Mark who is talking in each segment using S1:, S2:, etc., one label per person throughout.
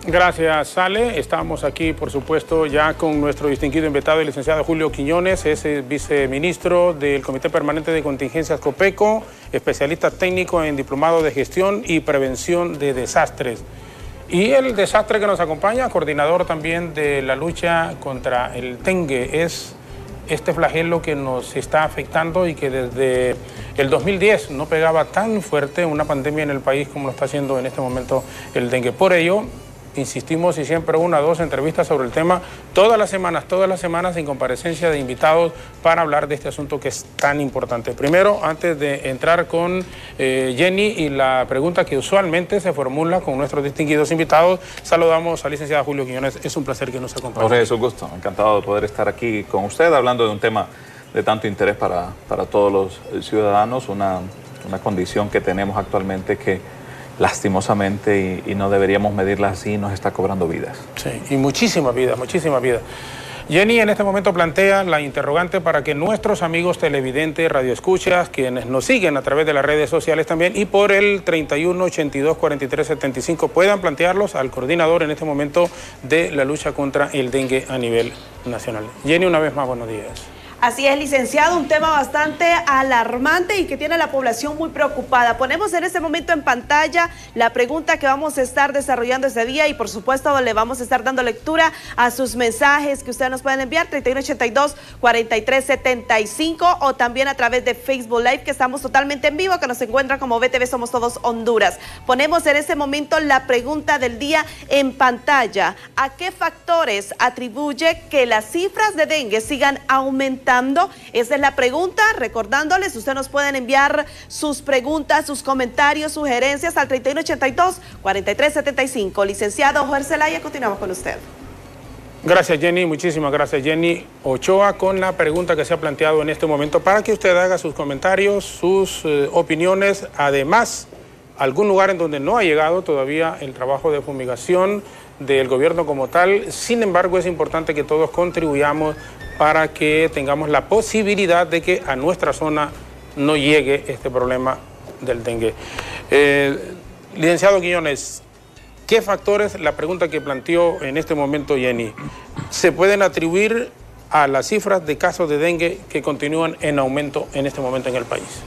S1: Gracias, Sale. Estamos aquí, por supuesto, ya con nuestro distinguido invitado, el licenciado Julio Quiñones, es el viceministro del Comité Permanente de Contingencias COPECO, especialista técnico en diplomado de gestión y prevención de desastres. Y el desastre que nos acompaña, coordinador también de la lucha contra el dengue, es este flagelo que nos está afectando y que desde el 2010 no pegaba tan fuerte una pandemia en el país como lo está haciendo en este momento el dengue. Por ello, insistimos y siempre 1 o 2 entrevistas sobre el tema todas las semanas en comparecencia de invitados para hablar de este asunto que es tan importante. Primero, antes de entrar con Jenny y la pregunta que usualmente se formula con nuestros distinguidos invitados, saludamos al licenciado Julio Quiñones. Es un placer que nos acompañe.
S2: Jorge, es un gusto. Encantado de poder estar aquí con usted hablando de un tema de tanto interés para todos los ciudadanos, una condición que tenemos actualmente que lastimosamente, y no deberíamos medirla así, nos está cobrando vidas.
S1: Sí, y muchísimas vidas, muchísimas vidas. Jenny en este momento plantea la interrogante para que nuestros amigos televidentes, radioescuchas, quienes nos siguen a través de las redes sociales también y por el 31 82 43 75 puedan plantearlos al coordinador en este momento de la lucha contra el dengue a nivel nacional. Jenny, una vez más, buenos días.
S3: Así es, licenciado, un tema bastante alarmante y que tiene a la población muy preocupada. Ponemos en este momento en pantalla la pregunta que vamos a estar desarrollando este día y por supuesto le vamos a estar dando lectura a sus mensajes que ustedes nos pueden enviar 3182-4375 o también a través de Facebook Live, que estamos totalmente en vivo, que nos encuentran como BTV Somos Todos Honduras. Ponemos en este momento la pregunta del día en pantalla. ¿A qué factores atribuye que las cifras de dengue sigan aumentando? Esa es la pregunta. Recordándoles, ustedes nos pueden enviar sus preguntas, sus comentarios, sugerencias al 3182-4375. Licenciado Jorge Zelaya, continuamos con usted.
S1: Gracias, Jenny. Muchísimas gracias, Jenny Ochoa, con la pregunta que se ha planteado en este momento para que usted haga sus comentarios, sus opiniones. Además, algún lugar en donde no ha llegado todavía el trabajo de fumigación del gobierno como tal. Sin embargo, es importante que todos contribuyamos para que tengamos la posibilidad de que a nuestra zona no llegue este problema del dengue. Licenciado Quiñones, ¿qué factores, la pregunta que planteó en este momento Jenny, se pueden atribuir a las cifras de casos de dengue que continúan en aumento en este momento en el país?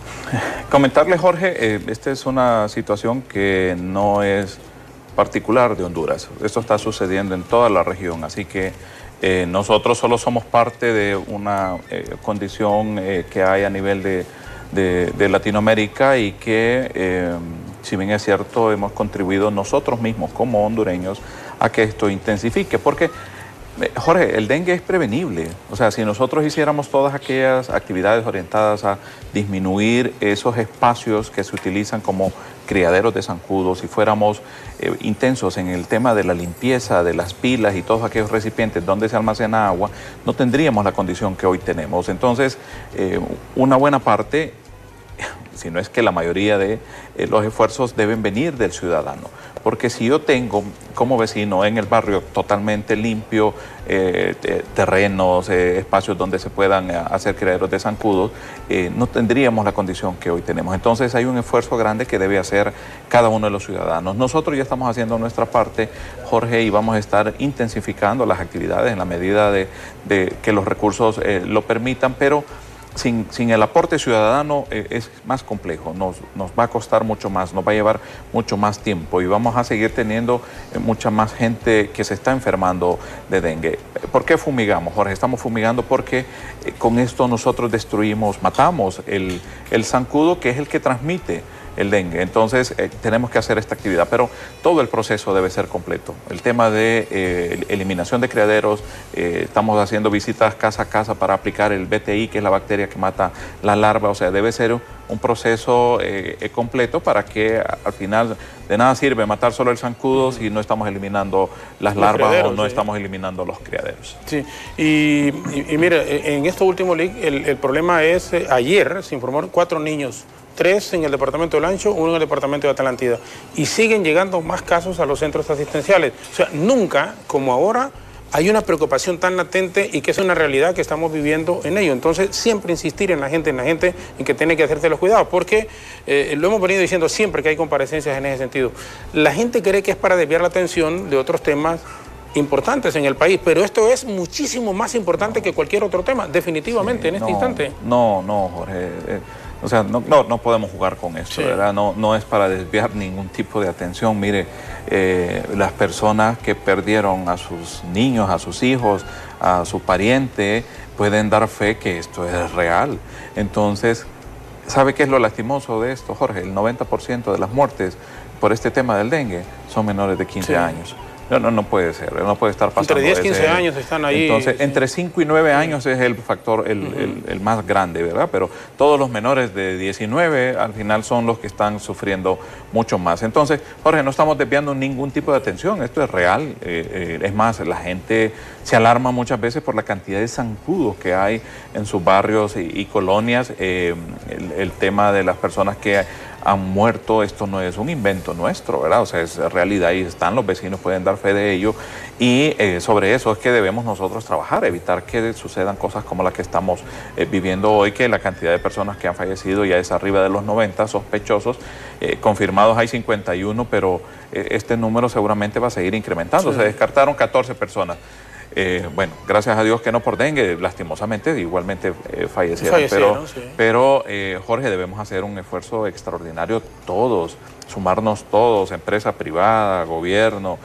S2: Comentarle, Jorge, esta es una situación que no es particular de Honduras. Esto está sucediendo en toda la región, así que nosotros solo somos parte de una condición que hay a nivel de Latinoamérica y que, si bien es cierto, hemos contribuido nosotros mismos como hondureños a que esto intensifique, porque Jorge, el dengue es prevenible. O sea, si nosotros hiciéramos todas aquellas actividades orientadas a disminuir esos espacios que se utilizan como criaderos de zancudos, si fuéramos intensos en el tema de la limpieza de las pilas y todos aquellos recipientes donde se almacena agua, no tendríamos la condición que hoy tenemos. Entonces, una buena parte, si no es que la mayoría de los esfuerzos deben venir del ciudadano. Porque si yo tengo como vecino en el barrio totalmente limpio, terrenos, espacios donde se puedan hacer criaderos de zancudos, no tendríamos la condición que hoy tenemos. Entonces hay un esfuerzo grande que debe hacer cada uno de los ciudadanos. Nosotros ya estamos haciendo nuestra parte, Jorge, y vamos a estar intensificando las actividades en la medida de que los recursos lo permitan, pero sin el aporte ciudadano es más complejo, nos va a costar mucho más, nos va a llevar mucho más tiempo y vamos a seguir teniendo mucha más gente que se está enfermando de dengue. ¿Por qué fumigamos, Jorge? Estamos fumigando porque con esto nosotros matamos el zancudo, que es el que transmite el dengue. Entonces tenemos que hacer esta actividad, pero todo el proceso debe ser completo. El tema de eliminación de criaderos, estamos haciendo visitas casa a casa para aplicar el BTI, que es la bacteria que mata la larva. O sea, debe ser un proceso completo para que al final de nada sirve matar solo el zancudo si no estamos eliminando las larvas o no estamos eliminando los criaderos.
S1: Sí, y mire, en esto último, el problema es, ayer se informó 4 niños, 3 en el departamento del Ancho, 1 en el departamento de Atlántida. Y siguen llegando más casos a los centros asistenciales. O sea, nunca, como ahora, hay una preocupación tan latente y que es una realidad que estamos viviendo en ello. Entonces, siempre insistir en la gente, en que tiene que hacerse los cuidados, porque lo hemos venido diciendo siempre que hay comparecencias en ese sentido. La gente cree que es para desviar la atención de otros temas importantes en el país, pero esto es muchísimo más importante que cualquier otro tema, definitivamente, en este instante.
S2: No, Jorge. O sea, no podemos jugar con esto, ¿verdad? No es para desviar ningún tipo de atención. Mire, las personas que perdieron a sus niños, a sus hijos, a su pariente, pueden dar fe que esto es real. Entonces, ¿sabe qué es lo lastimoso de esto, Jorge? El 90% de las muertes por este tema del dengue son menores de 15 años. No puede ser, no puede estar pasando.
S1: Entre 10 y 15 años están ahí.
S2: Entonces, entre 5 y 9 años es el factor, el más grande, ¿verdad? Pero todos los menores de 19 al final son los que están sufriendo mucho más. Entonces, Jorge, no estamos desviando ningún tipo de atención, esto es real. Es más, la gente se alarma muchas veces por la cantidad de zancudos que hay en sus barrios y colonias. El tema de las personas que han muerto, esto no es un invento nuestro, ¿verdad? O sea, es realidad y están, los vecinos pueden dar fe de ello y sobre eso es que debemos nosotros trabajar, evitar que sucedan cosas como las que estamos viviendo hoy, que la cantidad de personas que han fallecido ya es arriba de los 90 sospechosos, confirmados hay 51, pero este número seguramente va a seguir incrementando. Se descartaron 14 personas. Bueno, gracias a Dios que no por dengue, lastimosamente igualmente fallecieron, pero Jorge, debemos hacer un esfuerzo extraordinario todos, sumarnos todos, empresa privada, gobierno,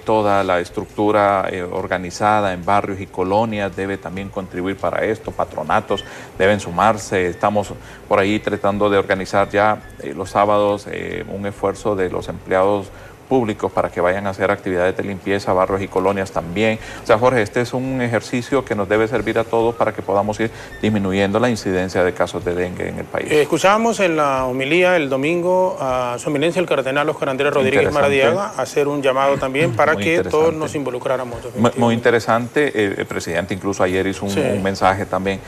S2: toda la estructura organizada en barrios y colonias debe también contribuir para esto, patronatos deben sumarse. Estamos por ahí tratando de organizar ya los sábados un esfuerzo de los empleados públicos para que vayan a hacer actividades de limpieza, barrios y colonias también. O sea, Jorge, este es un ejercicio que nos debe servir a todos para que podamos ir disminuyendo la incidencia de casos de dengue en el país.
S1: Escuchábamos en la homilía el domingo a su eminencia el cardenal Óscar Andrés Rodríguez Maradiaga hacer un llamado también para que todos nos involucráramos.
S2: Muy interesante, el presidente incluso ayer hizo un mensaje también.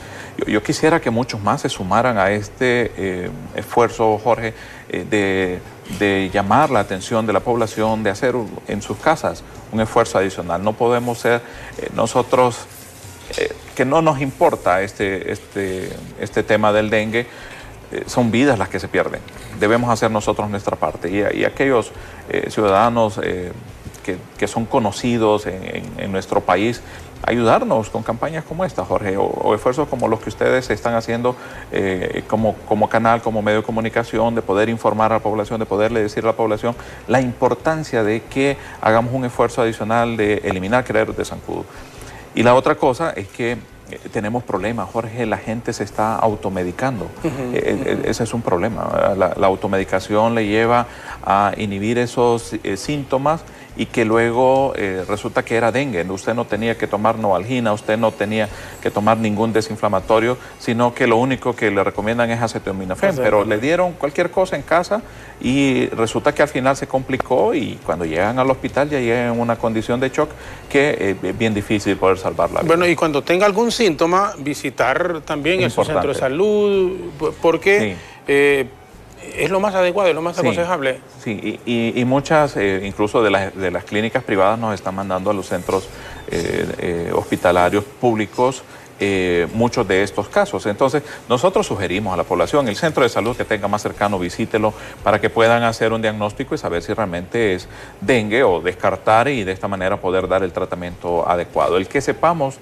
S2: Yo quisiera que muchos más se sumaran a este esfuerzo, Jorge, de llamar la atención de la población, de hacer en sus casas un esfuerzo adicional. No podemos ser nosotros, que no nos importa este tema del dengue, son vidas las que se pierden. Debemos hacer nosotros nuestra parte y aquellos ciudadanos que son conocidos en nuestro país, ayudarnos con campañas como esta, Jorge, o esfuerzos como los que ustedes están haciendo como canal, como medio de comunicación, de poder informar a la población, de poderle decir a la población la importancia de que hagamos un esfuerzo adicional de eliminar criaderos de zancudo. Y la otra cosa es que tenemos problemas, Jorge, la gente se está automedicando. Ese es un problema. La automedicación le lleva a inhibir esos síntomas y que luego resulta que era dengue. Usted no tenía que tomar Novalgina, usted no tenía que tomar ningún desinflamatorio, sino que lo único que le recomiendan es acetaminofén, pero le dieron cualquier cosa en casa y resulta que al final se complicó y cuando llegan al hospital ya llegan en una condición de shock que es bien difícil poder salvar la vida.
S1: Bueno, y cuando tenga algún síntoma, visitar también el centro de salud, porque es lo más adecuado, es lo más aconsejable.
S2: Sí, y muchas, incluso de las clínicas privadas, nos están mandando a los centros hospitalarios públicos muchos de estos casos. Entonces, nosotros sugerimos a la población, el centro de salud que tenga más cercano, visítelo para que puedan hacer un diagnóstico y saber si realmente es dengue o descartar y de esta manera poder dar el tratamiento adecuado. El que sepamos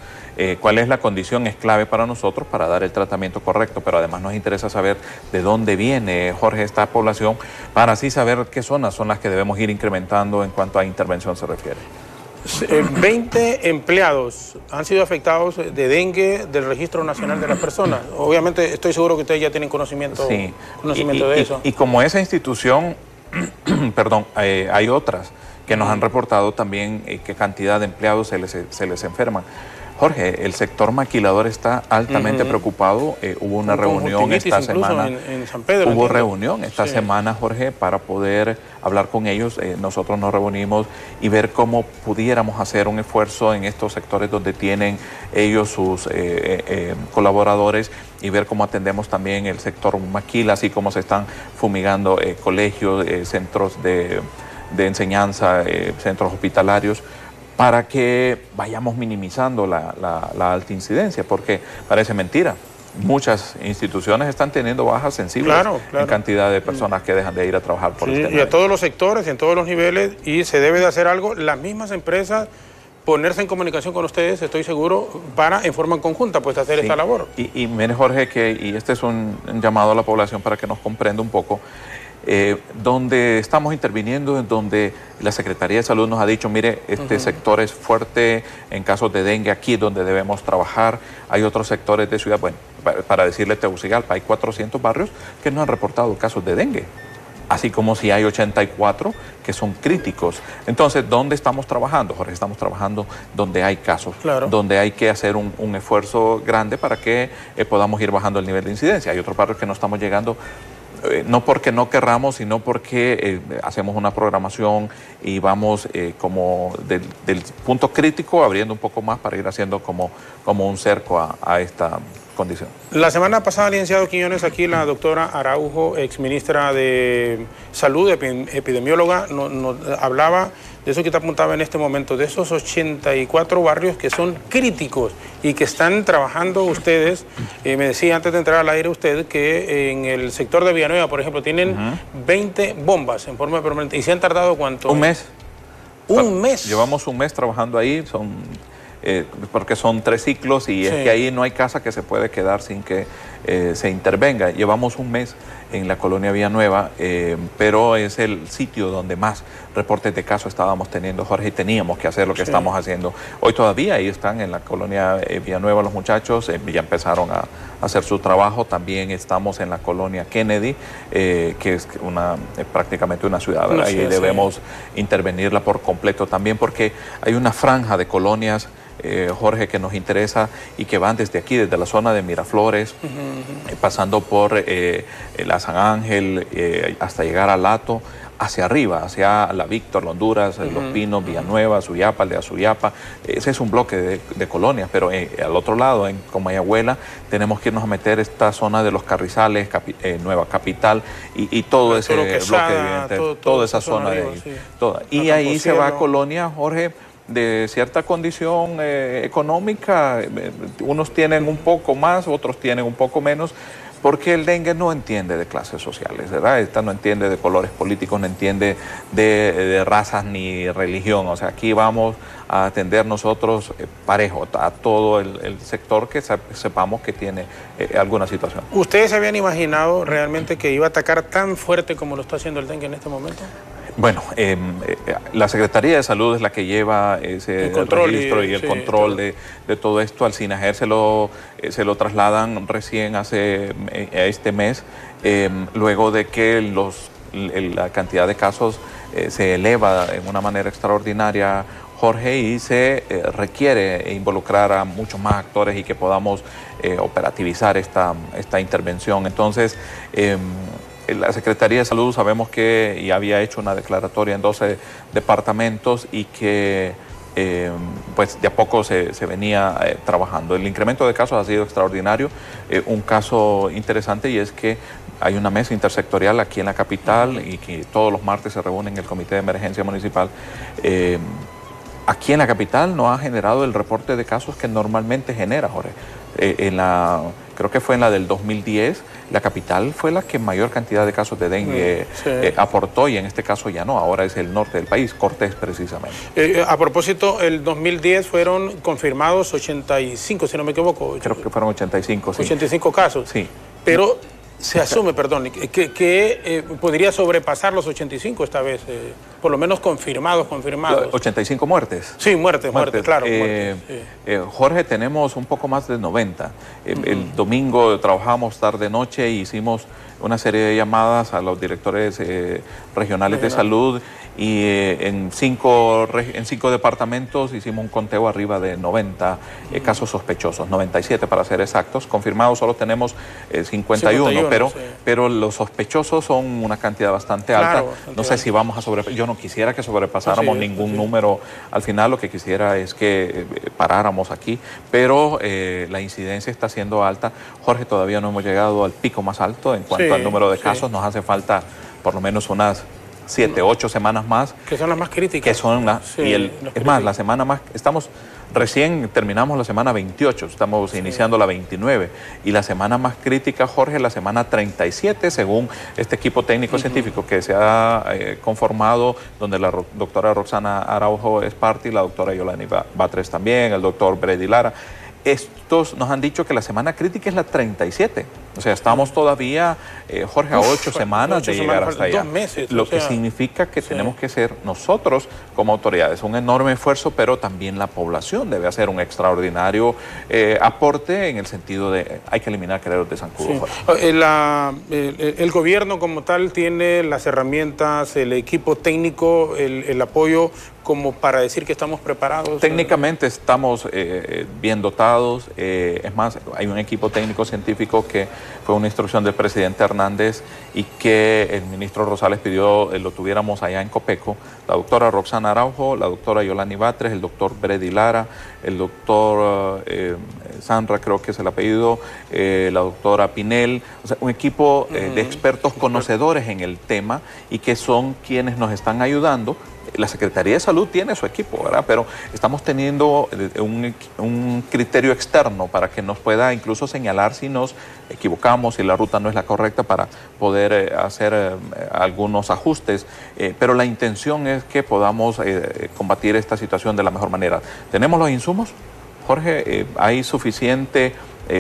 S2: cuál es la condición es clave para nosotros para dar el tratamiento correcto, pero además nos interesa saber de dónde viene, Jorge, esta población, para así saber qué zonas son las que debemos ir incrementando en cuanto a intervención se refiere.
S1: 20 empleados han sido afectados de dengue del Registro Nacional de las Personas. Obviamente estoy seguro que ustedes ya tienen conocimiento, de eso.
S2: Y como esa institución, perdón, hay otras que nos han reportado también qué cantidad de empleados se les enferman. Jorge, el sector maquilador está altamente preocupado. Hubo una reunión esta semana.
S1: En San Pedro.
S2: Hubo reunión esta semana, Jorge, para poder hablar con ellos. Nosotros nos reunimos y ver cómo pudiéramos hacer un esfuerzo en estos sectores donde tienen ellos sus colaboradores y ver cómo atendemos también el sector maquila, así como se están fumigando colegios, centros de enseñanza, centros hospitalarios, para que vayamos minimizando la alta incidencia, porque parece mentira. Muchas instituciones están teniendo bajas sensibles en cantidad de personas que dejan de ir a trabajar por este
S1: y a todos los sectores, en todos los niveles, y se debe de hacer algo. Las mismas empresas ponerse en comunicación con ustedes, estoy seguro, para en forma conjunta pues hacer esta labor.
S2: Y mire, Jorge, y este es un llamado a la población para que nos comprenda un poco, donde estamos interviniendo, en donde la Secretaría de Salud nos ha dicho, mire, este sector es fuerte en casos de dengue, aquí es donde debemos trabajar. Hay otros sectores de ciudad, bueno, para decirle Tegucigalpa, hay 400 barrios que no han reportado casos de dengue, así como si hay 84 que son críticos. Entonces, ¿dónde estamos trabajando, Jorge? Estamos trabajando donde hay casos, donde hay que hacer un esfuerzo grande para que podamos ir bajando el nivel de incidencia. Hay otros barrios que no estamos llegando, no porque no querramos, sino porque hacemos una programación y vamos como del punto crítico abriendo un poco más para ir haciendo como un cerco a esta condición.
S1: La semana pasada, licenciado Quiñones, aquí la doctora Araujo, exministra de Salud, epidemióloga, nos hablaba de eso que te apuntaba en este momento, de esos 84 barrios que son críticos y que están trabajando ustedes. Me decía antes de entrar al aire usted que en el sector de Villanueva, por ejemplo, tienen 20 bombas en forma permanente. ¿Y se han tardado cuánto?
S2: Un mes.
S1: ¿Un mes?
S2: Llevamos un mes trabajando ahí, porque son 3 ciclos y es que ahí no hay casa que se puede quedar sin que se intervenga. Llevamos un mes en la colonia Villanueva, pero es el sitio donde más reportes de casos estábamos teniendo, Jorge, y teníamos que hacer lo que estamos haciendo. Hoy todavía ahí están en la colonia Villanueva los muchachos, ya empezaron a hacer su trabajo. También estamos en la colonia Kennedy, que es prácticamente una ciudad, ¿verdad? Y debemos intervenirla por completo también, porque hay una franja de colonias, Jorge, que nos interesa y que van desde aquí, desde la zona de Miraflores, pasando por la San Ángel, hasta llegar a Lato, hacia arriba, hacia la Víctor, la Honduras, Los Pinos, Villanueva, Suyapa, Aldea Suyapa. Ese es un bloque de colonias, pero al otro lado, en Comayagüela, tenemos que irnos a meter esta zona de los Carrizales, Nueva Capital y todo ese bloque, toda esa zona de ahí. Y ahí se va a colonias, Jorge, de cierta condición económica. Unos tienen un poco más, otros tienen un poco menos, porque el dengue no entiende de clases sociales, ¿verdad? Esta no entiende de colores políticos, no entiende de razas ni religión. O sea, aquí vamos a atender nosotros parejo a todo el sector que sepamos que tiene alguna situación.
S1: ¿Ustedes se habían imaginado realmente que iba a atacar tan fuerte como lo está haciendo el dengue en este momento?
S2: Bueno, la Secretaría de Salud es la que lleva ese registro y el control de todo esto. Al SINAGER se lo trasladan recién hace este mes, luego de que la cantidad de casos se eleva en una manera extraordinaria, Jorge, y se requiere involucrar a muchos más actores y que podamos operativizar esta intervención. Entonces, la Secretaría de Salud sabemos que ya había hecho una declaratoria en 12 departamentos y que pues de a poco se venía trabajando. El incremento de casos ha sido extraordinario. Un caso interesante, y es que hay una mesa intersectorial aquí en la capital y que todos los martes se reúnen en el Comité de Emergencia Municipal. Aquí en la capital no ha generado el reporte de casos que normalmente genera, Jorge. Creo que fue en la del 2010, la capital fue la que mayor cantidad de casos de dengue aportó, y en este caso ya no, ahora es el norte del país, Cortés precisamente.
S1: A propósito, el 2010 fueron confirmados 85, si no me equivoco.
S2: Creo que fueron 85, sí.
S1: 85 casos.
S2: Sí.
S1: Pero se asume, perdón, que podría sobrepasar los 85 esta vez, por lo menos confirmados.
S2: 85 muertes.
S1: Sí, muertes, claro.
S2: Jorge, tenemos un poco más de 90. El domingo trabajamos tarde-noche y hicimos una serie de llamadas a los directores regionales de salud, y en cinco departamentos hicimos un conteo arriba de 90 casos sospechosos, 97 para ser exactos. Confirmados solo tenemos 51, pero los sospechosos son una cantidad bastante alta. No sé si vamos a sobrepasar. Yo no quisiera que sobrepasáramos ningún número. Al final lo que quisiera es que paráramos aquí, pero la incidencia está siendo alta. Jorge, todavía no hemos llegado al pico más alto en cuanto al número de casos. Nos hace falta por lo menos unas 7, 8 semanas más.
S1: Que son las más críticas.
S2: Que son las,
S1: sí,
S2: es más, la semana más, recién terminamos la semana 28, estamos iniciando la 29, y la semana más crítica, Jorge, la semana 37, según este equipo técnico científico que se ha conformado, donde la doctora Roxana Araujo es parte y la doctora Yolani Batres también, el doctor Brady Lara. Estos nos han dicho que la semana crítica es la 37. O sea, estamos todavía, Jorge, a 8 semanas de llegar hasta allá.
S1: 2 meses.
S2: Lo que significa que tenemos que ser nosotros como autoridades un enorme esfuerzo, pero también la población debe hacer un extraordinario aporte en el sentido de hay que eliminar criaderos de zancudo.
S1: El gobierno como tal tiene las herramientas, el equipo técnico, el apoyo como para decir que estamos preparados.
S2: Técnicamente estamos bien dotados, es más, hay un equipo técnico científico que fue una instrucción del presidente Hernández y que el ministro Rosales pidió lo tuviéramos allá en Copeco, la doctora Roxana Araujo, la doctora Yolani Batres, el doctor Brady Lara, el doctor Sandra, creo que es el apellido, la doctora Pinel, o sea, un equipo de expertos conocedores en el tema y que son quienes nos están ayudando. La Secretaría de Salud tiene su equipo, ¿verdad? Pero estamos teniendo un criterio externo para que nos pueda incluso señalar si nos equivocamos, si la ruta no es la correcta para poder hacer algunos ajustes. Pero la intención es que podamos combatir esta situación de la mejor manera. ¿Tenemos los insumos? Jorge, hay suficiente...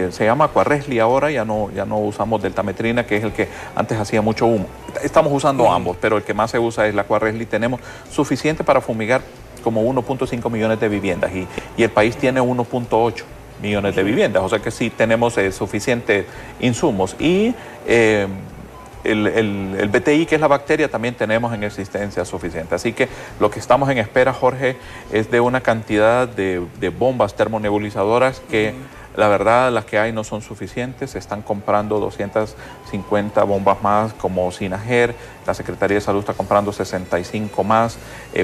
S2: se llama Aquarresli ahora, ya no usamos deltametrina, que es el que antes hacía mucho humo. Estamos usando ambos, pero el que más se usa es la Aquarresli. Tenemos suficiente para fumigar como 1.5 millones de viviendas y el país tiene 1.8 millones de viviendas, o sea que sí tenemos suficientes insumos. Y el BTI, que es la bacteria, también tenemos en existencia suficiente. Así que lo que estamos en espera, Jorge, es de una cantidad de bombas termonebulizadoras que... La verdad, las que hay no son suficientes. Se están comprando 250 bombas más como Sinajer. La Secretaría de Salud está comprando 65 más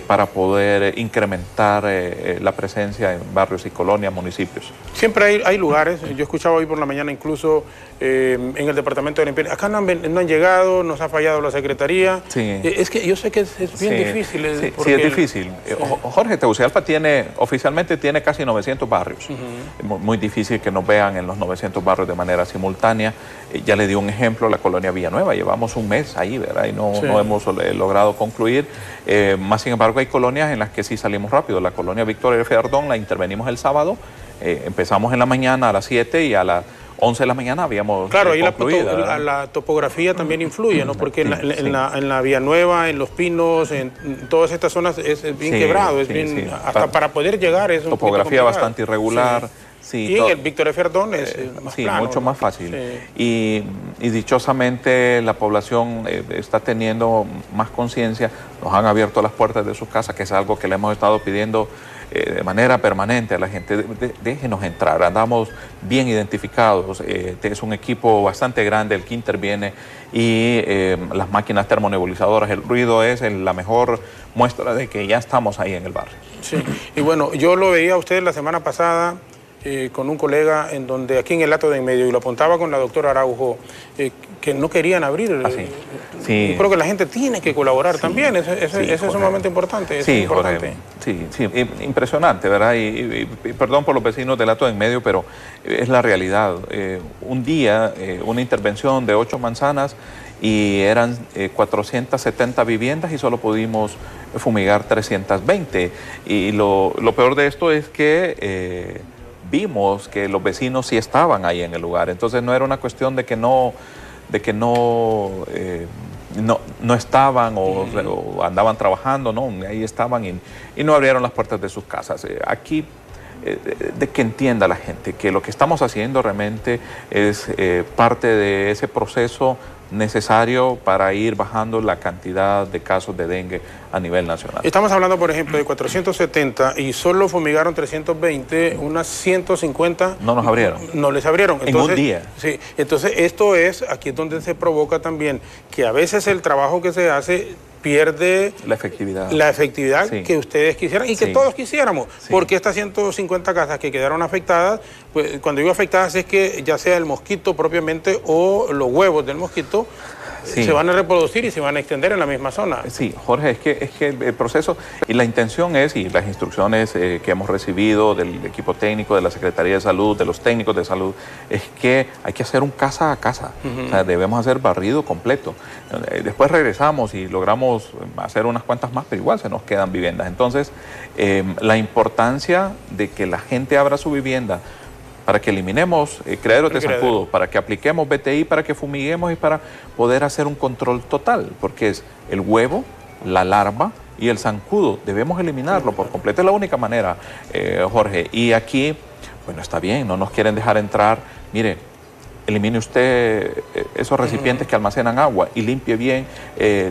S2: para poder incrementar la presencia en barrios y colonias, municipios.
S1: Siempre hay lugares. Yo escuchaba hoy por la mañana incluso en el departamento de limpieza. Acá no han llegado, nos ha fallado la Secretaría.
S2: Sí.
S1: Es que yo sé que es bien difícil.
S2: Sí, es difícil. Jorge, Tegucigalpa oficialmente tiene casi 900 barrios. Muy difícil que nos vean en los 900 barrios de manera simultánea. Ya le di un ejemplo, la colonia Villanueva, llevamos un mes ahí, ¿verdad? Y no hemos logrado concluir. Más sin embargo, hay colonias en las que sí salimos rápido. La colonia Víctor F. Ardón la intervenimos el sábado, empezamos en la mañana a las 7 y a las 11 de la mañana habíamos
S1: ahí la topografía también influye, ¿no? Porque en la Villanueva, en Los Pinos, en todas estas zonas es bien quebrado, hasta para poder llegar es un
S2: topografía bastante irregular.
S1: Sí, y en el Víctor F. Ardón es más plano,
S2: mucho más fácil.
S1: Sí.
S2: Y dichosamente la población está teniendo más conciencia, nos han abierto las puertas de sus casas, que es algo que le hemos estado pidiendo de manera permanente a la gente. Déjenos entrar, andamos bien identificados, es un equipo bastante grande el que interviene y las máquinas termonebulizadoras, el ruido es la mejor muestra de que ya estamos ahí en el barrio. Sí,
S1: y bueno, yo lo veía a usted la semana pasada con un colega en donde aquí en el Hato de en medio y lo apuntaba con la doctora Araujo, que no querían abrir. Yo creo que la gente tiene que colaborar también, eso es sumamente importante.
S2: Jorge, impresionante, ¿verdad? Y perdón por los vecinos del Hato de en medio, pero es la realidad. Un día, una intervención de 8 manzanas y eran 470 viviendas y solo pudimos fumigar 320. Y lo peor de esto es que vimos que los vecinos sí estaban ahí en el lugar, entonces no era una cuestión de que no estaban o andaban trabajando, no, ahí estaban y no abrieron las puertas de sus casas. Aquí de que entienda la gente que lo que estamos haciendo realmente es parte de ese proceso necesario para ir bajando la cantidad de casos de dengue a nivel nacional.
S1: Estamos hablando, por ejemplo, de 470 y solo fumigaron 320, unas 150...
S2: No nos abrieron.
S1: No les abrieron.
S2: Entonces, en un día.
S1: Sí, entonces esto es, aquí es donde se provoca también que a veces el trabajo que se hace pierde
S2: la efectividad.
S1: Que ustedes quisieran y que todos quisiéramos, porque estas 150 casas que quedaron afectadas, pues cuando digo afectadas es que ya sea el mosquito propiamente o los huevos del mosquito
S2: Sí.
S1: se van a reproducir y se van a extender en la misma zona.
S2: Sí, Jorge, es que el proceso y la intención es, y las instrucciones que hemos recibido del equipo técnico, de la Secretaría de Salud, de los técnicos de salud, es que hay que hacer un casa a casa. O sea, debemos hacer barrido completo. Después regresamos y logramos hacer unas cuantas más, pero igual se nos quedan viviendas. Entonces, la importancia de que la gente abra su vivienda para que eliminemos criaderos de zancudo, para que apliquemos BTI, para que fumiguemos y para poder hacer un control total, porque es el huevo, la larva y el zancudo. Debemos eliminarlo por completo, es la única manera, Jorge. Y aquí, bueno, está bien, no nos quieren dejar entrar. Mire, elimine usted esos recipientes que almacenan agua y limpie bien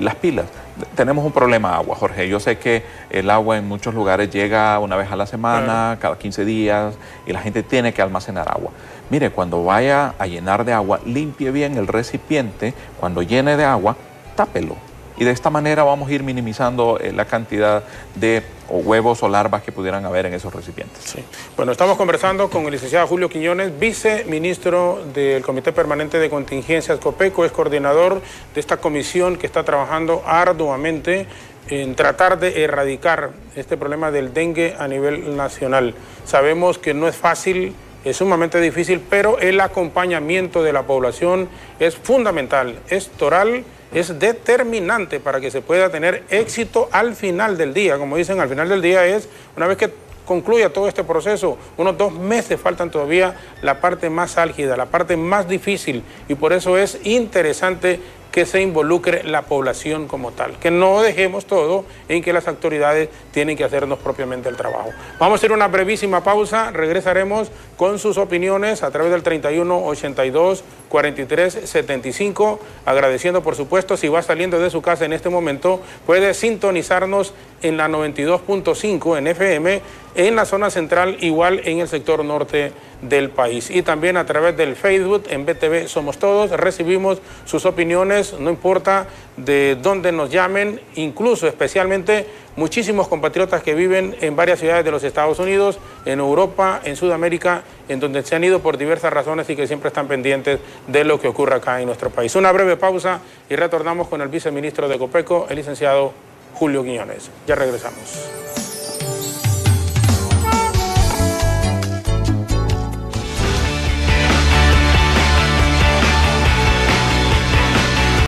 S2: las pilas. Tenemos un problema de agua, Jorge. Yo sé que el agua en muchos lugares llega una vez a la semana, cada 15 días, y la gente tiene que almacenar agua. Mire, cuando vaya a llenar de agua, limpie bien el recipiente. Cuando llene de agua, tápelo. Y de esta manera vamos a ir minimizando la cantidad de huevos o larvas que pudieran haber en esos recipientes.
S1: Sí. Bueno, estamos conversando con el licenciado Julio Quiñones, viceministro del Comité Permanente de Contingencias COPECO, es coordinador de esta comisión que está trabajando arduamente en tratar de erradicar este problema del dengue a nivel nacional. Sabemos que no es fácil, es sumamente difícil, pero el acompañamiento de la población es fundamental, es toral, es determinante para que se pueda tener éxito al final del día. Como dicen, al final del día es, una vez que concluya todo este proceso, unos 2 meses faltan todavía la parte más álgida, la parte más difícil, y por eso es interesante que se involucre la población como tal, que no dejemos todo en que las autoridades tienen que hacernos propiamente el trabajo. Vamos a hacer una brevísima pausa, regresaremos con sus opiniones a través del 3182-4375, agradeciendo por supuesto, si va saliendo de su casa en este momento, puede sintonizarnos en la 92.5 en FM, en la zona central, igual en el sector norte del país, y también a través del Facebook en BTV Somos Todos. Recibimos sus opiniones, no importa de dónde nos llamen, incluso especialmente muchísimos compatriotas que viven en varias ciudades de los Estados Unidos, en Europa, en Sudamérica, en donde se han ido por diversas razones y que siempre están pendientes de lo que ocurre acá en nuestro país. Una breve pausa y retornamos con el viceministro de COPECO, el licenciado Julio Quiñones. Ya regresamos.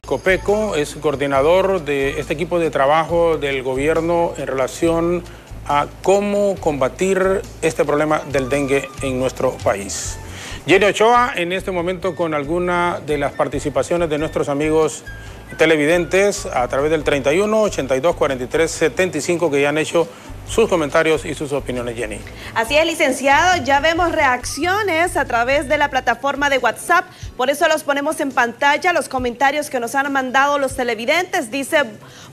S1: COPECO es coordinador de este equipo de trabajo del gobierno en relación a cómo combatir este problema del dengue en nuestro país. Jenny Ochoa, en este momento con alguna de las participaciones de nuestros amigos televidentes a través del 3182-4375 que ya han hecho sus comentarios y sus opiniones, Jenny.
S3: Así es, licenciado, ya vemos reacciones a través de la plataforma de WhatsApp, por eso los ponemos en pantalla, los comentarios que nos han mandado los televidentes. Dice,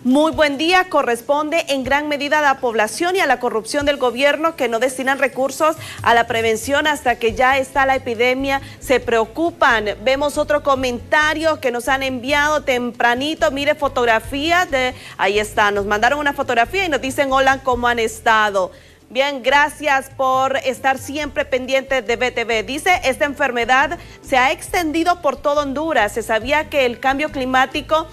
S3: muy buen día, corresponde en gran medida a la población y a la corrupción del gobierno que no destinan recursos a la prevención hasta que ya está la epidemia, se preocupan. Vemos otro comentario que nos han enviado tempranito, mire, fotografías de, ahí está, nos mandaron una fotografía y nos dicen, hola, ¿cómo han estado? Bien, gracias por estar siempre pendientes de BTV. Dice, esta enfermedad se ha extendido por todo Honduras. Se sabía que el cambio climático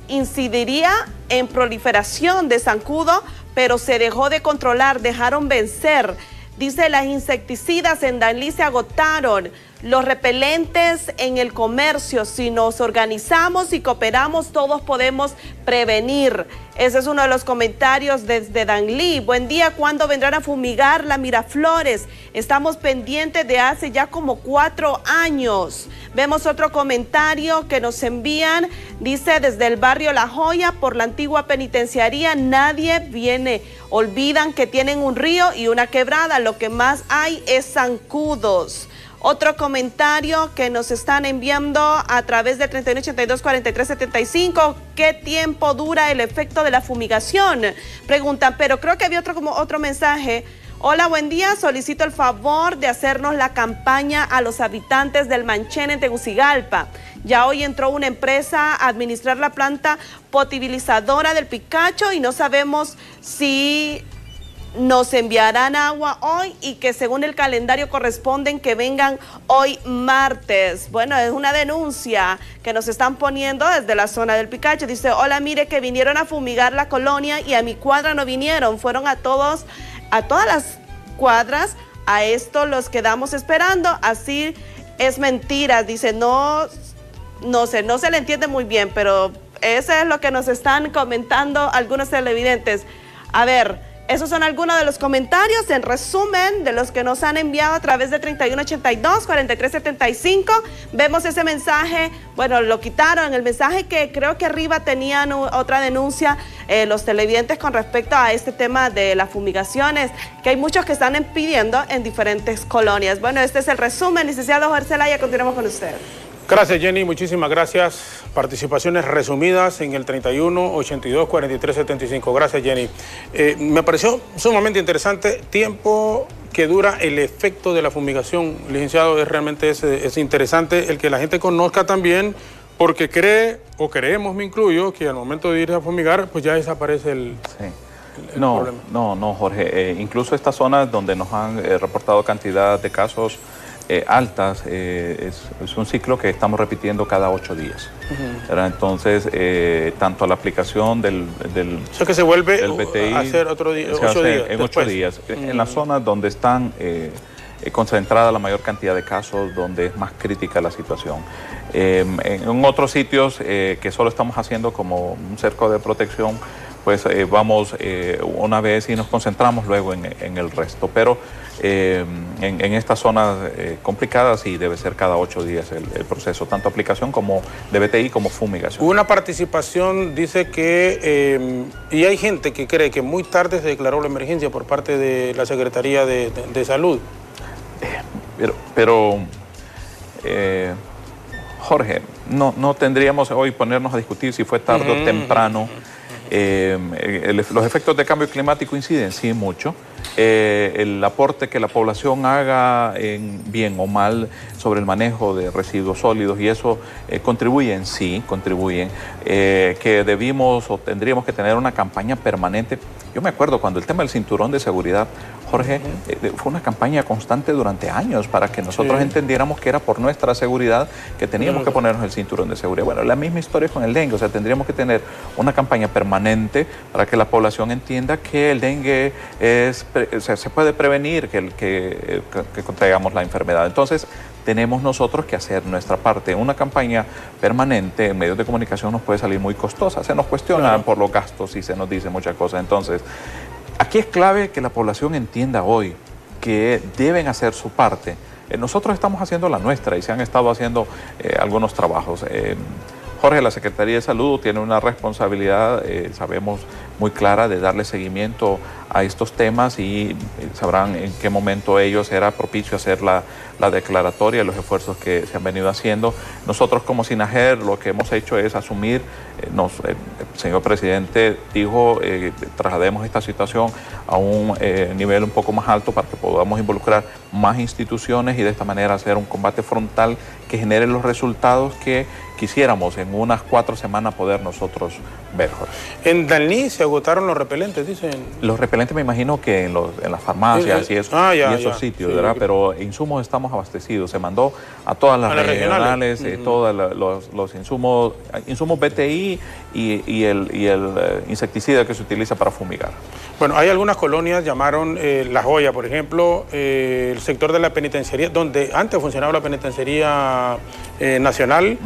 S3: incidiría en proliferación de zancudo, pero se dejó de controlar, dejaron vencer. Dice, las insecticidas en Danlí se agotaron, los repelentes en el comercio. Si nos organizamos y cooperamos, todos podemos prevenir. Ese es uno de los comentarios desde Danlí. Buen día, ¿cuándo vendrán a fumigar la Miraflores? Estamos pendientes de hace ya como 4 años. Vemos otro comentario que nos envían. Dice, desde el barrio La Joya, por la antigua penitenciaría, nadie viene. Olvidan que tienen un río y una quebrada. Lo que más hay es zancudos. Otro comentario que nos están enviando a través del 3182-4375. ¿Qué tiempo dura el efecto de la fumigación? Preguntan, pero creo que había otro mensaje. Hola, buen día. Solicito el favor de hacernos la campaña a los habitantes del Manchén en Tegucigalpa. Ya hoy entró una empresa a administrar la planta potabilizadora del Picacho y no sabemos si nos enviarán agua hoy y que según el calendario corresponden que vengan hoy martes. Bueno, es una denuncia que nos están poniendo desde la zona del Picacho. Dice, hola, mire que vinieron a fumigar la colonia y a mi cuadra no vinieron. Fueron a todas las cuadras. A esto los quedamos esperando. Así es mentira. Dice, no se le entiende muy bien, pero eso es lo que nos están comentando algunos televidentes. A ver, esos son algunos de los comentarios, en resumen, de los que nos han enviado a través de 3182-4375. Vemos ese mensaje, bueno, lo quitaron, el mensaje que creo que arriba tenían otra denuncia, los televidentes con respecto a este tema de las fumigaciones, que hay muchos que están pidiendo en diferentes colonias. Bueno, este es el resumen, licenciado Jorge Zelaya, continuamos con usted.
S1: Gracias, Jenny, muchísimas gracias. Participaciones resumidas en el 3182-4375. Gracias, Jenny. Me pareció sumamente interesante. Tiempo que dura el efecto de la fumigación, licenciado, realmente es interesante el que la gente conozca también, porque cree, o creemos, me incluyo, que al momento de ir a fumigar, pues ya desaparece el... Sí.
S2: No, Jorge. Incluso estas zonas donde nos han reportado cantidad de casos altas, es un ciclo que estamos repitiendo cada 8 días. Entonces, tanto la aplicación del
S1: eso que se vuelve
S2: el BTI,
S1: a hacer otro día,
S2: en 8 días. En las zonas donde están concentrada la mayor cantidad de casos, donde es más crítica la situación. En otros sitios que solo estamos haciendo como un cerco de protección, pues vamos una vez y nos concentramos luego en el resto. Pero en estas zonas complicadas sí debe ser cada 8 días el proceso, tanto aplicación como de BTI como fumigación.
S1: Una participación dice que, y hay gente que cree que muy tarde se declaró la emergencia por parte de la Secretaría de Salud.
S2: Pero Jorge, no tendríamos hoy ponernos a discutir si fue tarde o temprano. Los efectos de cambio climático inciden, sí, mucho. El aporte que la población haga bien o mal sobre el manejo de residuos sólidos, y eso contribuyen, que debimos o tendríamos que tener una campaña permanente. Yo me acuerdo cuando el tema del cinturón de seguridad, Jorge, fue una campaña constante durante años para que nosotros entendiéramos que era por nuestra seguridad que teníamos que ponernos el cinturón de seguridad. Bueno, la misma historia con el dengue, o sea, tendríamos que tener una campaña permanente para que la población entienda que el dengue se puede prevenir, que contraigamos la enfermedad. Entonces, tenemos nosotros que hacer nuestra parte. Una campaña permanente en medios de comunicación nos puede salir muy costosa. Se nos cuestiona por los gastos y se nos dice muchas cosas. Entonces, aquí es clave que la población entienda hoy que deben hacer su parte. Nosotros estamos haciendo la nuestra y se han estado haciendo algunos trabajos. Jorge, la Secretaría de Salud tiene una responsabilidad, sabemos, muy clara de darle seguimiento a estos temas, y sabrán en qué momento ellos era propicio hacer la declaratoria, los esfuerzos que se han venido haciendo. Nosotros como SINAGER lo que hemos hecho es asumir, el señor presidente dijo, traslademos esta situación a un nivel un poco más alto para que podamos involucrar más instituciones y de esta manera hacer un combate frontal que genere los resultados que quisiéramos en unas 4 semanas poder nosotros ver, Jorge.
S1: En Dalní se agotaron los repelentes, dicen.
S2: Los repelentes me imagino que en las farmacias y esos sitios, ¿verdad? Pero insumos estamos abastecidos. Se mandó a todas las regionales, todos los insumos BTI y el insecticida que se utiliza para fumigar.
S1: Bueno, hay algunas colonias, llamaron La Joya, por ejemplo, el sector de la penitenciaría, donde antes funcionaba la penitenciaría nacional,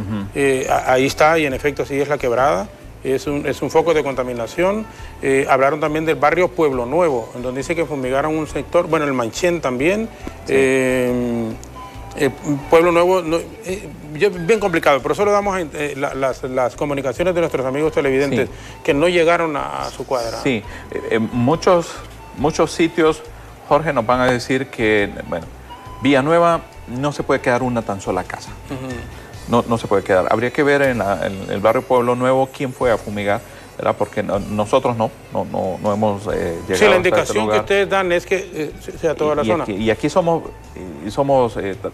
S1: ahí está, y en efecto sí es la Quebrada. Es un foco de contaminación. Hablaron también del barrio Pueblo Nuevo, en donde dice que fumigaron un sector, bueno, el Manchén también. Sí. Pueblo Nuevo, bien complicado, por eso le damos las comunicaciones de nuestros amigos televidentes, que no llegaron a su cuadra.
S2: Sí, muchos sitios, Jorge, nos van a decir que, bueno, Villanueva no se puede quedar una tan sola casa. No se puede quedar. Habría que ver en el barrio Pueblo Nuevo quién fue a fumigar, ¿verdad? Porque nosotros no hemos llegado.
S1: Sí, la indicación que ustedes dan es que sea toda la zona.
S2: Y aquí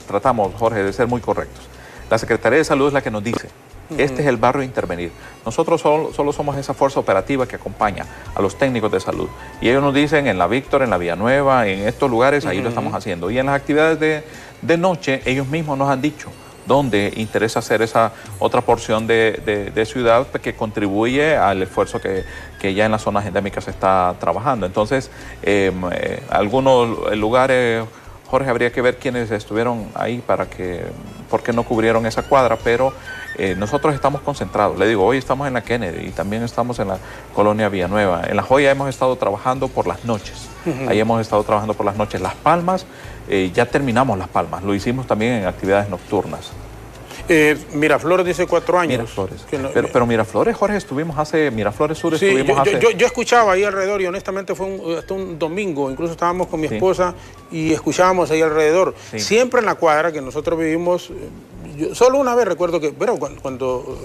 S2: tratamos, Jorge, de ser muy correctos. La Secretaría de Salud es la que nos dice Este es el barrio a intervenir. Nosotros solo somos esa fuerza operativa que acompaña a los técnicos de salud. Y ellos nos dicen en la Víctor, en la Villanueva, en estos lugares, ahí lo estamos haciendo. Y en las actividades de noche, ellos mismos nos han dicho dónde interesa hacer esa otra porción de ciudad que contribuye al esfuerzo que ya en las zonas endémicas se está trabajando. Entonces, algunos lugares, Jorge, habría que ver quiénes estuvieron ahí por qué no cubrieron esa cuadra, pero nosotros estamos concentrados. Le digo, hoy estamos en la Kennedy y también estamos en la colonia Villanueva. En La Joya hemos estado trabajando por las noches. Ahí hemos estado trabajando por las noches. Las Palmas, ya terminamos Las Palmas. Lo hicimos también en actividades nocturnas.
S1: Miraflores dice 4 años.
S2: Miraflores. Pero Miraflores, Jorge, Miraflores Sur
S1: sí,
S2: estuvimos hace...
S1: Yo escuchaba ahí alrededor y honestamente fue hasta un domingo, incluso estábamos con mi esposa y escuchábamos ahí alrededor. Sí. Siempre en la cuadra que nosotros vivimos, solo una vez recuerdo que, pero cuando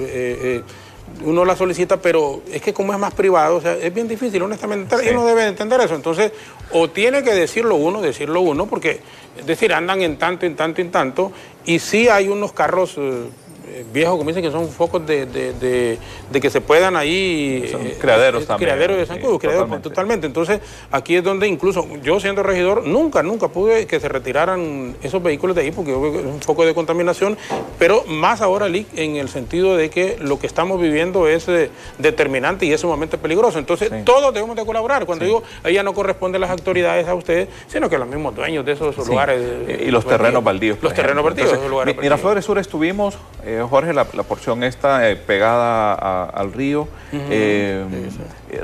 S1: uno la solicita, pero es que como es más privado, o sea, es bien difícil, honestamente, y uno debe entender eso. Entonces, o tiene que decirlo uno, porque, es decir, andan en tanto, y sí hay unos carros viejos, como dicen, que son focos de que se puedan ahí...
S2: Son criaderos también.
S1: Criaderos de zancudo, totalmente. Entonces, aquí es donde incluso yo siendo regidor, nunca pude que se retiraran esos vehículos de ahí, porque es un foco de contaminación, pero más ahora, Lick, en el sentido de que lo que estamos viviendo es determinante y es sumamente peligroso. Entonces, todos debemos de colaborar. Cuando digo, ahí ya no corresponde las autoridades a ustedes, sino que los mismos dueños de esos lugares...
S2: y los terrenos baldíos.
S1: Los terrenos baldíos.
S2: Entonces, Miraflores Sur estuvimos... Jorge, la porción esta pegada al río,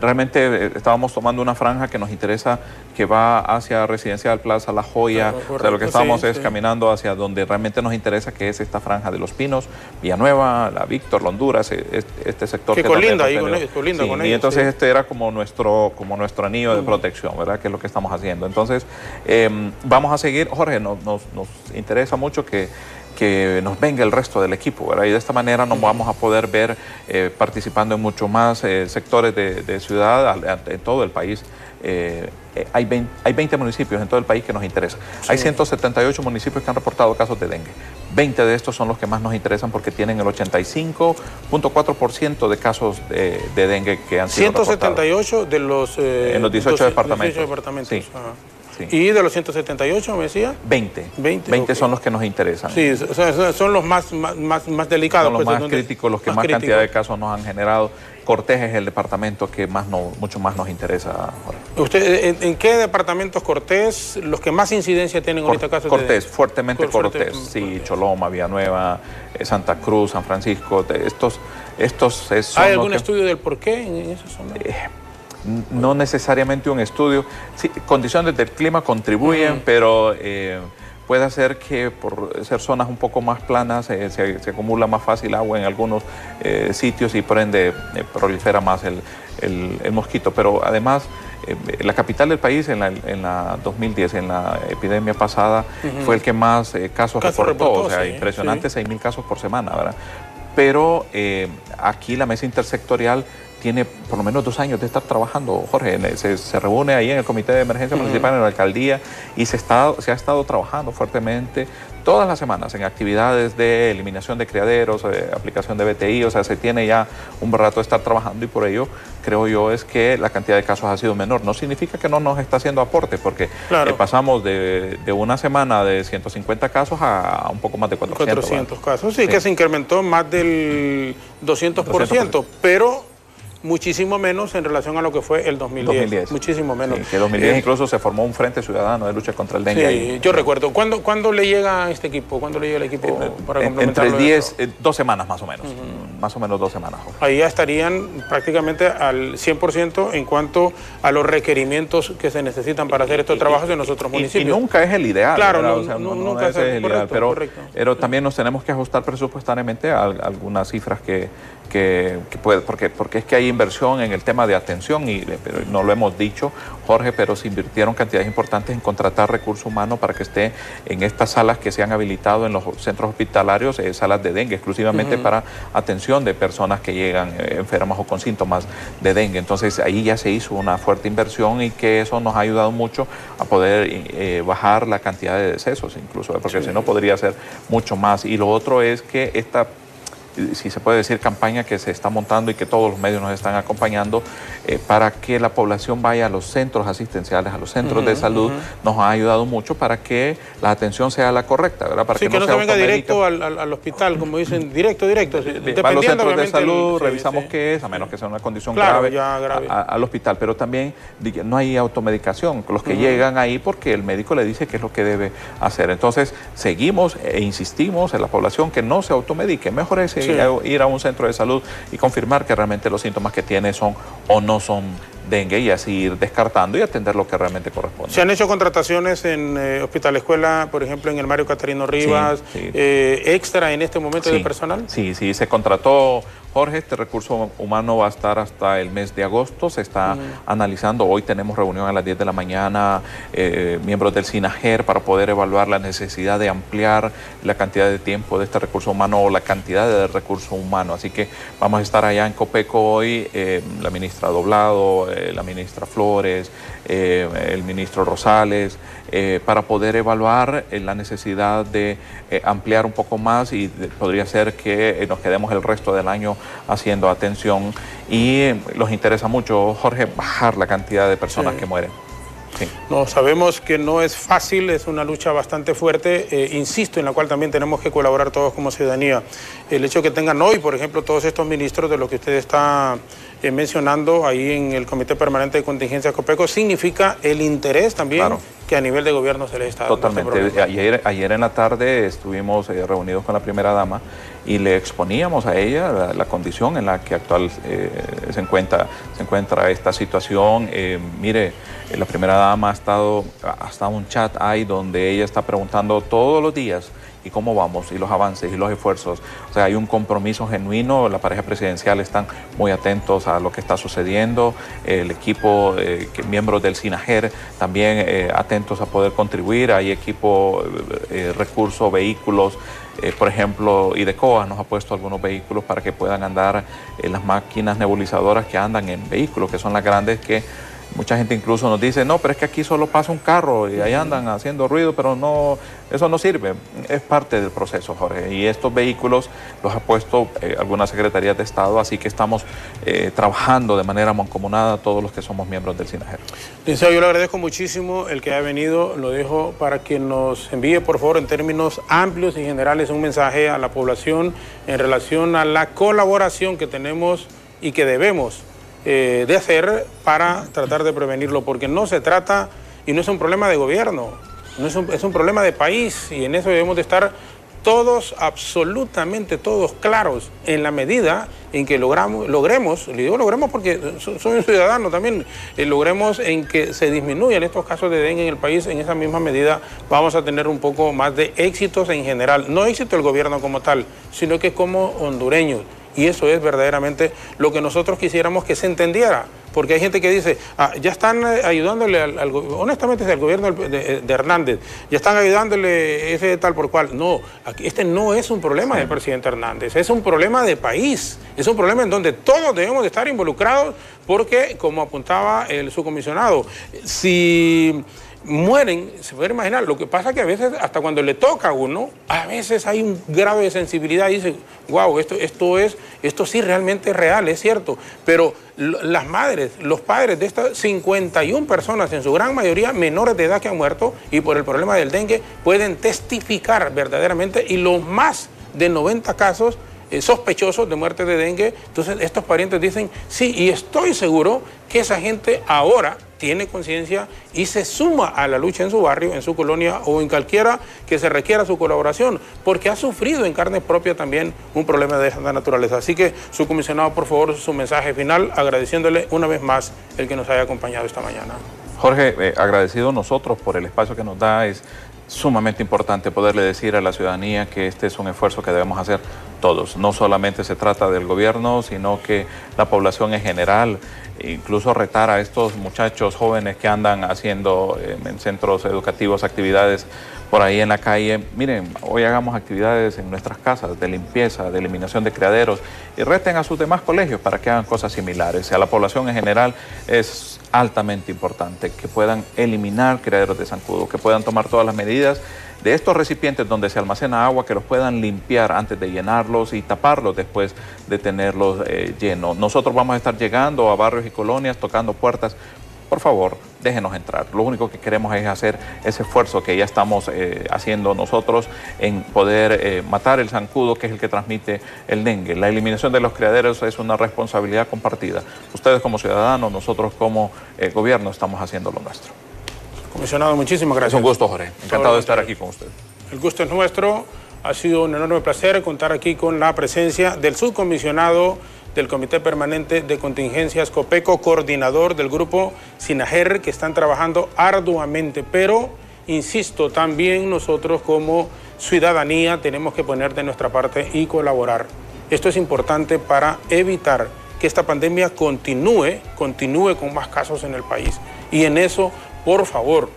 S2: realmente estábamos tomando una franja que nos interesa, que va hacia Residencial Plaza La Joya. O sea, lo que estamos es caminando hacia donde realmente nos interesa, que es esta franja de Los Pinos, Villanueva, la Víctor, la Honduras, este sector
S1: que colinda ahí con ellos.
S2: Y entonces este era como nuestro anillo de protección, ¿verdad? Que es lo que estamos haciendo. Entonces, vamos a seguir. Jorge, nos interesa mucho que nos venga el resto del equipo, ¿verdad? Y de esta manera nos vamos a poder ver participando en mucho más sectores de ciudad en todo el país. Hay 20 municipios en todo el país que nos interesa. Hay 178 municipios que han reportado casos de dengue. 20 de estos son los que más nos interesan porque tienen el 85.4% de casos de dengue que han sido
S1: 178 de los...
S2: en los 18 departamentos.
S1: 18 departamentos.
S2: Sí. Sí.
S1: ¿Y de los 178, me decía?
S2: 20 okay. Son los que nos interesan.
S1: Sí, o sea, son los más delicados.
S2: Son los más críticos, los que más cantidad de casos nos han generado. Cortés es el departamento que mucho más nos interesa.
S1: ¿Usted en qué departamentos Cortés los que más incidencia tienen ahorita casos
S2: Cortés, fuertemente Cortés, sí, Choloma, Villanueva, Santa Cruz, San Francisco, estos son
S1: ¿Hay algún estudio del por qué en esas zonas?
S2: No necesariamente un estudio. Sí, condiciones del clima contribuyen, pero puede hacer que por ser zonas un poco más planas se acumula más fácil agua en algunos sitios y por ende prolifera más el mosquito. Pero además, la capital del país en la 2010, en la epidemia pasada, fue el que más casos reportó. O sea, impresionante, 6.000 casos por semana, ¿verdad? Pero aquí la mesa intersectorial tiene por lo menos 2 años de estar trabajando, Jorge. Se reúne ahí en el Comité de Emergencia Municipal, en la Alcaldía, y se ha estado trabajando fuertemente todas las semanas en actividades de eliminación de criaderos, aplicación de BTI. O sea, se tiene ya un rato de estar trabajando y por ello, creo yo, es que la cantidad de casos ha sido menor. No significa que no nos está haciendo aporte, porque pasamos de una semana de 150 casos a un poco más de 400
S1: casos, sí, que se incrementó más del 200%, pero muchísimo menos en relación a lo que fue el 2010. Muchísimo menos.
S2: Sí, que en 2010 incluso se formó un Frente Ciudadano de lucha contra el dengue.
S1: Sí, yo recuerdo. ¿Cuándo le llega a este equipo? ¿Cuándo le llega el equipo para complementarlo?
S2: Entre 2 semanas más o menos. Más o menos 2 semanas.
S1: Ahí ya estarían prácticamente al 100% en cuanto a los requerimientos que se necesitan para hacer estos trabajos en los otros municipios.
S2: Y nunca es el ideal.
S1: Claro,
S2: o sea,
S1: nunca es el ideal.
S2: Pero también nos tenemos que ajustar presupuestariamente a algunas cifras que puede, porque es que hay inversión en el tema de atención, pero no lo hemos dicho, Jorge, pero se invirtieron cantidades importantes en contratar recursos humanos para que esté en estas salas que se han habilitado en los centros hospitalarios, salas de dengue exclusivamente para atención de personas que llegan enfermas o con síntomas de dengue. Entonces ahí ya se hizo una fuerte inversión y que eso nos ha ayudado mucho a poder bajar la cantidad de decesos incluso, porque si no podría ser mucho más. Y lo otro es que si se puede decir, campaña que se está montando y que todos los medios nos están acompañando para que la población vaya a los centros asistenciales, a los centros de salud. Nos ha ayudado mucho para que la atención sea la correcta, ¿verdad? Para
S1: sí, que no se venga directo al hospital, como dicen, directo.
S2: Va a los centros de salud, revisamos qué es, a menos que sea una condición grave. Al hospital, pero también no hay automedicación, los que llegan ahí porque el médico le dice qué es lo que debe hacer. Entonces, seguimos e insistimos en la población que no se automedique. Mejor es ir a un centro de salud y confirmar que realmente los síntomas que tiene son o no son dengue, y así ir descartando y atender lo que realmente corresponde.
S1: ¿Se han hecho contrataciones en Hospital Escuela, por ejemplo, en el Mario Catarino Rivas, extra en este momento de personal? Sí,
S2: se contrató, Jorge. Este recurso humano va a estar hasta el mes de agosto, se está analizando. Hoy tenemos reunión a las 10 de la mañana, miembros del SINAGER, para poder evaluar la necesidad de ampliar la cantidad de tiempo de este recurso humano o la cantidad de recurso humano. Así que vamos a estar allá en Copeco hoy, la ministra Doblado, la ministra Flores, el ministro Rosales, para poder evaluar la necesidad de ampliar un poco más, y podría ser que nos quedemos el resto del año haciendo atención. Y nos interesa mucho, Jorge, bajar la cantidad de personas que mueren. Sí.
S1: No, sabemos que no es fácil, es una lucha bastante fuerte, insisto, en la cual también tenemos que colaborar todos como ciudadanía. El hecho de que tengan hoy, por ejemplo, todos estos ministros de los que usted está mencionando ahí en el Comité Permanente de Contingencias Copeco, significa el interés también que a nivel de gobierno se les está dando.
S2: Totalmente. Ayer en la tarde estuvimos reunidos con la primera dama y le exponíamos a ella la condición en la que actual se encuentra esta situación. Mire, la primera dama ha estado un chat ahí donde ella está preguntando todos los días y cómo vamos, y los avances y los esfuerzos. O sea, hay un compromiso genuino. La pareja presidencial están muy atentos a lo que está sucediendo. El equipo, miembros del SINAGER también atentos a poder contribuir. Hay equipo, recursos, vehículos. Por ejemplo, IDECOA nos ha puesto algunos vehículos para que puedan andar las máquinas nebulizadoras que andan en vehículos, que son las grandes, que mucha gente incluso nos dice, no, pero es que aquí solo pasa un carro y ahí andan haciendo ruido, pero no, eso no sirve. Es parte del proceso, Jorge. Y estos vehículos los ha puesto algunas secretarías de Estado, así que estamos trabajando de manera mancomunada todos los que somos miembros del SINAGER.
S1: Licenciado, yo le agradezco muchísimo el que haya venido. Lo dejo para que nos envíe, por favor, en términos amplios y generales, un mensaje a la población en relación a la colaboración que tenemos y que debemos de hacer para tratar de prevenirlo, porque no se trata, y no es un problema de gobierno, es un problema de país, y en eso debemos de estar todos, absolutamente todos claros, en la medida en que logremos, le digo logremos porque soy un ciudadano también, logremos en que se disminuyan estos casos de dengue en el país. En esa misma medida vamos a tener un poco más de éxitos en general, no éxito del gobierno como tal, sino que como hondureños. Y eso es verdaderamente lo que nosotros quisiéramos que se entendiera, porque hay gente que dice, ya están ayudándole honestamente es el gobierno de Hernández, ya están ayudándole ese tal por cual. No, este no es un problema del presidente Hernández, es un problema de país, es un problema en donde todos debemos de estar involucrados, porque, como apuntaba el subcomisionado, si mueren, se puede imaginar. Lo que pasa es que a veces, hasta cuando le toca a uno, a veces hay un grado de sensibilidad y dice, wow, esto sí realmente es real, es cierto. Pero las madres, los padres de estas 51 personas, en su gran mayoría menores de edad que han muerto y por el problema del dengue, pueden testificar verdaderamente, y los más de 90 casos sospechosos de muerte de dengue. Entonces estos parientes dicen, sí, y estoy seguro que esa gente ahora tiene conciencia y se suma a la lucha en su barrio, en su colonia o en cualquiera que se requiera su colaboración, porque ha sufrido en carne propia también un problema de esa naturaleza. Así que, subcomisionado, por favor, su mensaje final, agradeciéndole una vez más el que nos haya acompañado esta mañana.
S2: Jorge, agradecido nosotros por el espacio que nos da. Es sumamente importante poderle decir a la ciudadanía que este es un esfuerzo que debemos hacer todos. No solamente se trata del gobierno, sino que la población en general, incluso retar a estos muchachos jóvenes que andan haciendo en centros educativos actividades por ahí en la calle. Miren, hoy hagamos actividades en nuestras casas de limpieza, de eliminación de criaderos, y reten a sus demás colegios para que hagan cosas similares. A la población en general es altamente importante que puedan eliminar criaderos de zancudo, que puedan tomar todas las medidas de estos recipientes donde se almacena agua, que los puedan limpiar antes de llenarlos y taparlos después de tenerlos llenos. Nosotros vamos a estar llegando a barrios y colonias, tocando puertas. Por favor, déjenos entrar. Lo único que queremos es hacer ese esfuerzo que ya estamos haciendo nosotros en poder matar el zancudo, que es el que transmite el dengue. La eliminación de los criaderos es una responsabilidad compartida. Ustedes como ciudadanos, nosotros como gobierno estamos haciendo lo nuestro.
S1: Comisionado, muchísimas gracias.
S2: Es un gusto, Jorge. Encantado de estar aquí con usted.
S1: El gusto es nuestro. Ha sido un enorme placer contar aquí con la presencia del subcomisionado del Comité Permanente de Contingencias Copeco, coordinador del grupo SINAGER, que están trabajando arduamente, pero, insisto, también nosotros como ciudadanía tenemos que poner de nuestra parte y colaborar. Esto es importante para evitar que esta pandemia continúe con más casos en el país. Y en eso, por favor,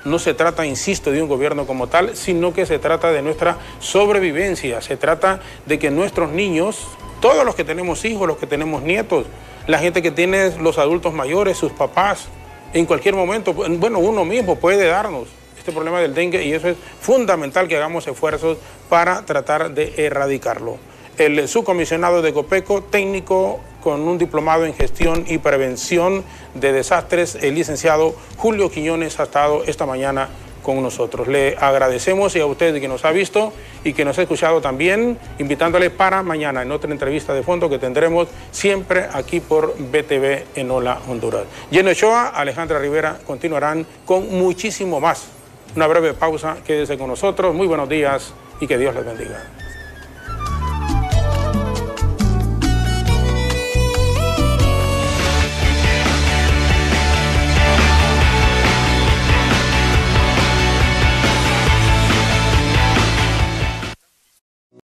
S1: no se trata, insisto, de un gobierno como tal, sino que se trata de nuestra sobrevivencia. Se trata de que nuestros niños, todos los que tenemos hijos, los que tenemos nietos, la gente que tiene los adultos mayores, sus papás, en cualquier momento, bueno, uno mismo puede darnos este problema del dengue y eso es fundamental que hagamos esfuerzos para tratar de erradicarlo. El subcomisionado de Copeco, técnico con un diplomado en gestión y prevención de desastres, el licenciado Julio Quiñones, ha estado esta mañana con nosotros. Le agradecemos y a usted que nos ha visto y que nos ha escuchado también, invitándole para mañana en otra entrevista de fondo que tendremos siempre aquí por BTV en Hola Honduras. Jenny Ochoa, Alejandra Rivera continuarán con muchísimo más. Una breve pausa, quédese con nosotros, muy buenos días y que Dios les bendiga.